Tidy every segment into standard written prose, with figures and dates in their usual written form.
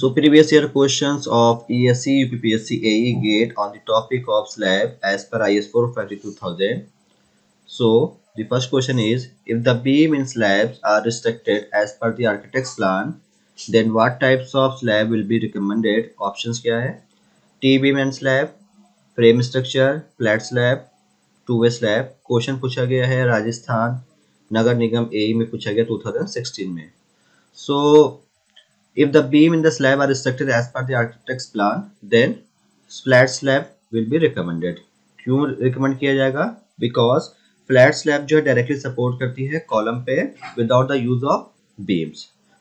So previous year questions of ESC, UPPSC, AE GATE on the topic of slab as per IS 450 2000. So the first question is, if the beam in slabs are restricted as per the architect's plan, then what types of slab will be recommended? Options क्या है? T-beam and slab, frame structure, flat slab, two-way slab. Question पूछा गया है राजस्थान नगर निगम AE में पूछा गया 2016 में. So if the beam in the slab are restricted as per the architect's plan, then flat slab will be recommended. क्यों recommend किया जाएगा? Because flat slab जो है directly support करती है column पे without the use of beams.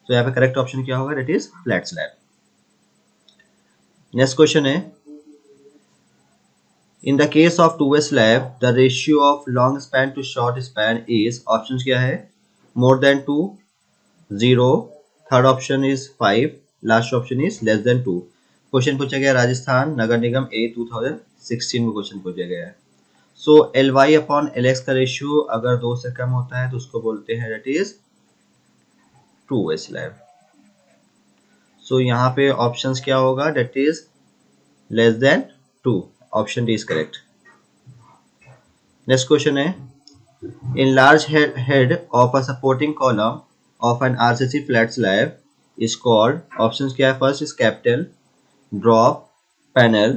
So यहाँ पे correct option क्या होगा? That is flat slab. Next question है, in the case of two-way slab, the ratio of long span to short span is, options क्या है? More than 2, 0, third option is 5, last option is less than 2. Question पूछा गया राजस्थान नगर निगम A 2016 में question पूछा गया है. सो Ly upon Lx का ratio अगर 2 से कम होता है तो उसको बोलते हैं that is two way slab. So यहाँ पे ऑप्शंस क्या होगा? that is less than 2. Option D is correct. Next question है, in large head of a supporting column of an RCC flat slab is called, options क्या है? First is capital, drop, panel,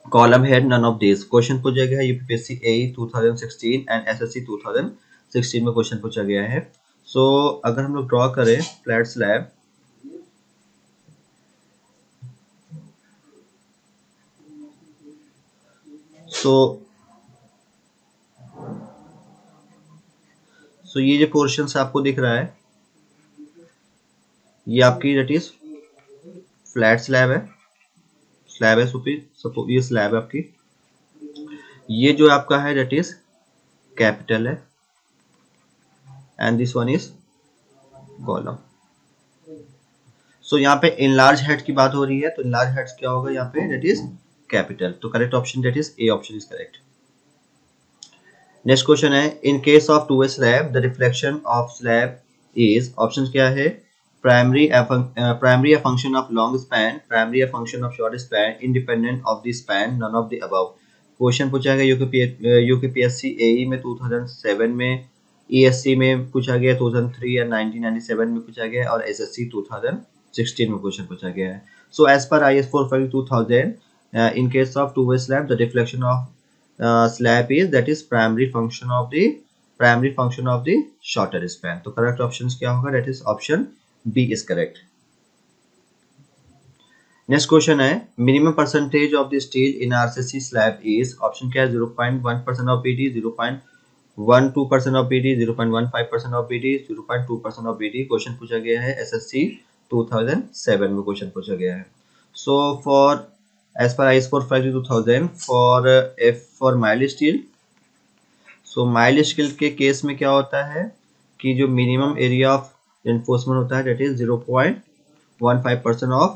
column head, none of these. Question पूछा गया है UPPSC AE 2016 and SSC 2016 में question पूछा गया है. सो अगर हम लोग ड्रॉ करें फ्लैट स्लैब, सो ये जो पोर्शन आपको दिख रहा है ये आपकी दैट इज फ्लैट स्लैब है. स्लैब है सपोज ये स्लैब है आपकी. ये जो आपका है दैट इज कैपिटल है and this one is column. So यहाँ पे इन लार्ज हेड की बात हो रही है तो इन लार्ज हेड्स क्या होगा यहाँ पे? That is capital. तो correct option that is A option is correct. Next question है, in case of two way slab the reflection of slab is, option क्या है? primary a function of long span, primary a function of short span, independent of the span, none of the above. Question पूछा गया UPPSC AE में 2007 में, ESC में पूछा गया 2003 या 1997 में पूछा गया और SSC 2016 में क्वेश्चन पूछा गया है. So as per IS 452 2000, in case of two way slab the deflection of slab is that is primary function of the shorter span. तो correct options क्या होगा? that is option B is correct. Next question है, minimum percentage of the steel in RCC slab is, option क्या है? 0.1% of BD, 0.12% of BD, 0.15% of BD, 0.2% of BD. Question पूछा गया है SSC 2007 में क्वेश्चन पूछा गया है. So for as per IS 452 2000 for mild steel, so mild steel के केस में क्या होता है कि जो मिनिमम एरिया ऑफ एनफोर्समेंट होता है that is 0.15% of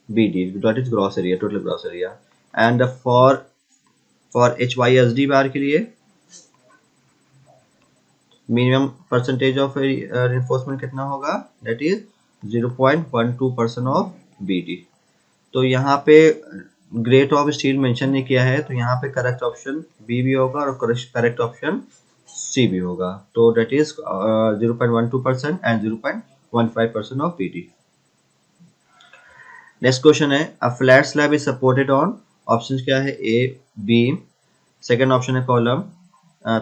BD, that is gross area, total gross area. and for HYSD बार के लिए मिनिमम परसेंटेज ऑफ एनफोर्समेंट कितना होगा? that is 0.12% of BD. तो यहाँ पे ग्रेड ऑफ स्टील मेंशन नहीं किया है तो यहाँ पे करेक्ट ऑप्शन बी भी होगा और करेक्ट ऑप्शन सी भी होगा. तो that is 0.12% and 0.15% of BD. Next question है, a flat slab is supported on, options क्या है? ए बीम, सेकंड ऑप्शन है कॉलम,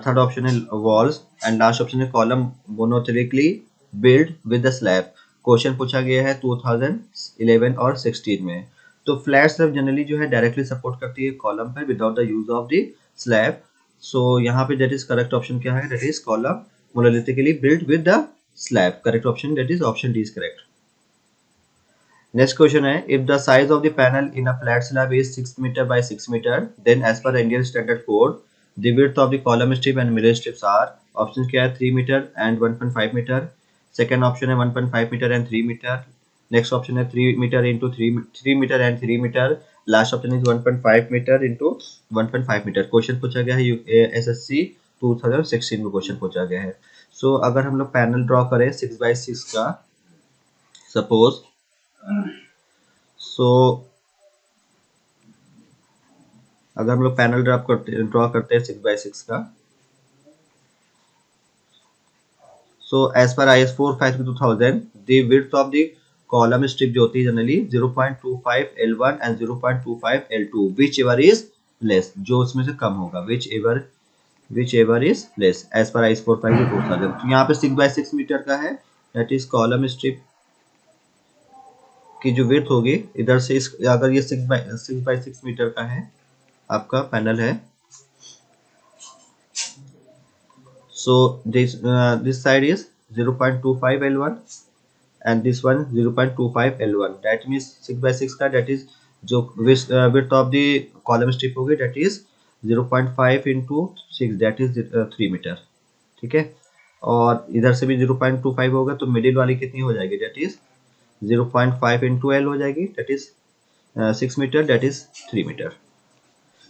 थर्ड ऑप्शन है वॉल्स एंड लास्ट ऑप्शन है column monolithically build with the slab. Question पूछा गया है 2011 और 16 में. तो फ्लैट स्लैब जनरली जो है डायरेक्टली सपोर्ट करती है कॉलम पर without the use of the slab. So यहाँ पे दैट इज करेक्ट ऑप्शन क्या है? That is column monolithically build with the slab. Correct option that is option D is correct. Next question है, if the size of the panel in a flat slab is 6 metre by 6 metre then as per Indian standard code the width of the column strip and mirror strips are, option क्या है? 3 metre and 1.5 metre. Second option है 1.5 metre and 3 metre. Next option है 3 metre into 3 metre and 3 metre. Last option is 1.5 metre into 1.5 metre. Question पूछा गया है SSC 2016 में question पूछा गया है. सो अगर हम लोग पैनल ड्रॉ करें 6 by 6 का, सपोज सो अगर हम लोग पैनल ड्रॉ करते हैं 6x6 का, so as per IS 4532000 the width of the column strip जो होती है generally 0.25 L1 and 0.25 L2 whichever is less, जो उसमें से कम होगा, whichever is less as per IS 4532000। तो यहाँ पे 6x6 मीटर का है, दैट इज कॉलम स्ट्रिप की जो विड्थ होगी इधर से अगर ये 6x6 मीटर का है आपका पैनल है, so this side is 0.25 L1 and this one 0.25 L1, that means 6x6 का that is जो width of the column strip होगी that is 0.5 into 6 that is 3 metre, ठीक है। और इधर से भी 0.25 होगा तो मिडिल वाली कितनी हो जाएगी, that is 0.5 into L हो जाएगी, that is 6 metre, that is 3 metre.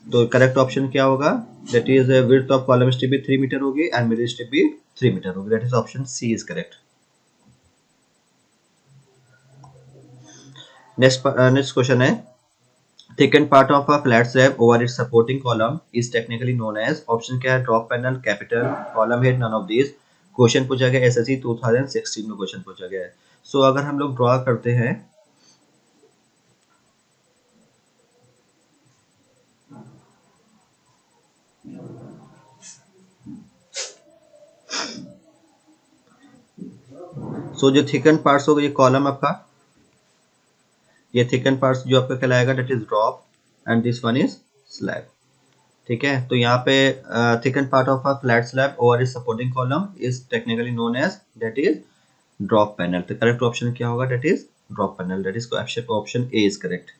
तो करेक्ट ऑप्शन क्या होगा, that is width of column strip भी 3 मीटर होगी एंड मिडिल स्ट्रिप भी 3 मीटर होगी, that is option C is correct. Next question है, thicken part of a flat slab over its supporting column is technically known as, option क्या है, drop panel, capital, column head, none of this. Question पूछा गया SSC 2016 में question पूछा गया है। सो अगर हम लोग ड्रॉ करते हैं सो जो थिकन पार्ट्स होगा ये कॉलम आपका, ये थिकन पार्ट्स जो आपका कहलाएगा that is drop and this one is slab, ठीक है। तो यहाँ पे thicken part of a flat slab over is supporting column is technically known as that is drop panel. तो करेक्ट ऑप्शन क्या होगा, that is drop panel, that is option A is correct.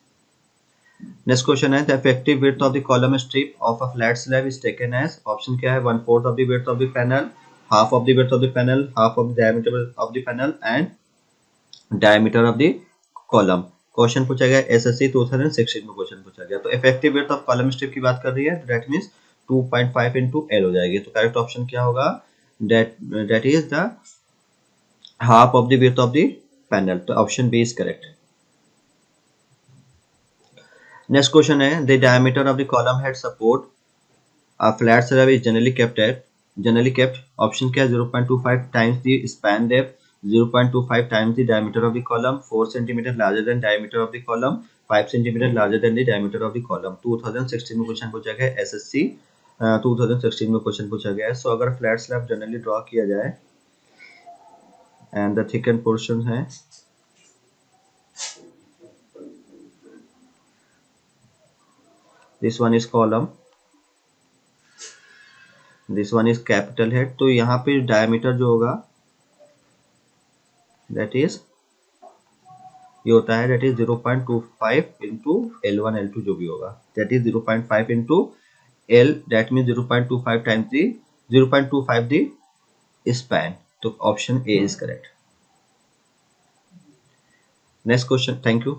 Next question है, the effective width of the column strip of a flat slab is taken as, option क्या है, 1/4 of the width of the panel, half of the width of the panel, half of the diameter of the panel and diameter of the column. Question पूछा गया SSC 2016 में question पूछा गया। तो effective width of column strip की बात कर रही है, दैट मींस 2.5 into L हो जाएगी। तो करेक्ट ऑप्शन क्या होगा, that is the half of the width of the panel. तो option B is correct. Next question है, the diameter of the column head support a flat slab is generally kept, option क्या है, 0.25 times the span depth, 0.25 times the diameter of the column, 4 cm larger than diameter of the column, 5 cm larger than the diameter of the column। 2016 में question पूछा गया है, SSC 2016 में question पूछा गया है। सो अगर फ्लैट स्लैब जनरली ड्रॉ किया जाए एंड द थिकन पोर्शन है, this one is column, this one is capital head. तो यहाँ पे डायमीटर जो होगा दैट इज ये होता है that is 0.25 into L1 L2 जो भी होगा, that is 0.5 into L, that mean 0.25 times the 0.25 the span. तो option A is correct. Next question, thank you.